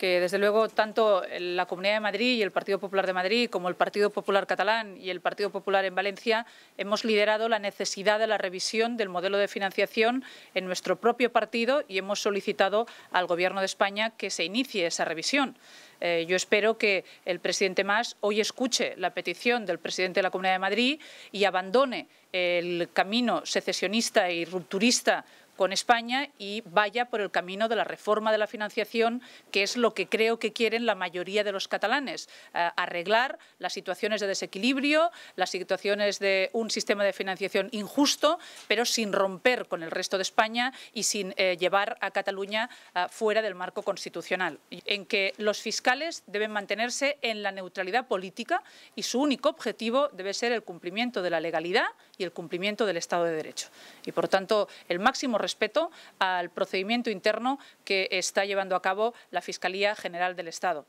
que desde luego tanto la Comunidad de Madrid y el Partido Popular de Madrid como el Partido Popular catalán y el Partido Popular en Valencia hemos liderado la necesidad de la revisión del modelo de financiación en nuestro propio partido y hemos solicitado al Gobierno de España que se inicie esa revisión. Yo espero que el presidente Mas hoy escuche la petición del presidente de la Comunidad de Madrid y abandone el camino secesionista y rupturista con España y vaya por el camino de la reforma de la financiación, que es lo que creo que quieren la mayoría de los catalanes, arreglar las situaciones de desequilibrio, las situaciones de un sistema de financiación injusto, pero sin romper con el resto de España y sin llevar a Cataluña fuera del marco constitucional, en que los fiscales deben mantenerse en la neutralidad política y su único objetivo debe ser el cumplimiento de la legalidad y el cumplimiento del Estado de Derecho. Y, por tanto, el máximo respeto al procedimiento interno que está llevando a cabo la Fiscalía General del Estado.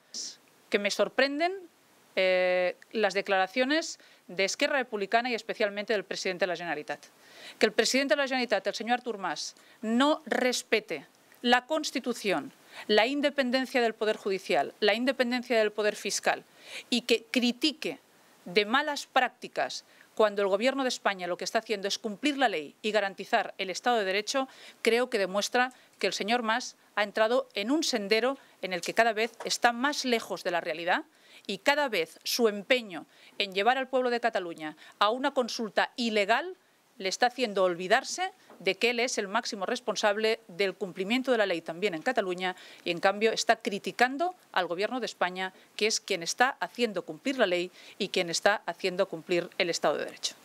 Que me sorprenden las declaraciones de Esquerra Republicana y especialmente del presidente de la Generalitat. Que el presidente de la Generalitat, el señor Artur Mas, no respete la Constitución, la independencia del Poder Judicial, la independencia del Poder Fiscal y que critique de malas prácticas cuando el Gobierno de España lo que está haciendo es cumplir la ley y garantizar el Estado de Derecho, creo que demuestra que el señor Mas ha entrado en un sendero en el que cada vez está más lejos de la realidad y cada vez su empeño en llevar al pueblo de Cataluña a una consulta ilegal le está haciendo olvidarse de que él es el máximo responsable del cumplimiento de la ley también en Cataluña y, en cambio, está criticando al Gobierno de España, que es quien está haciendo cumplir la ley y quien está haciendo cumplir el Estado de Derecho.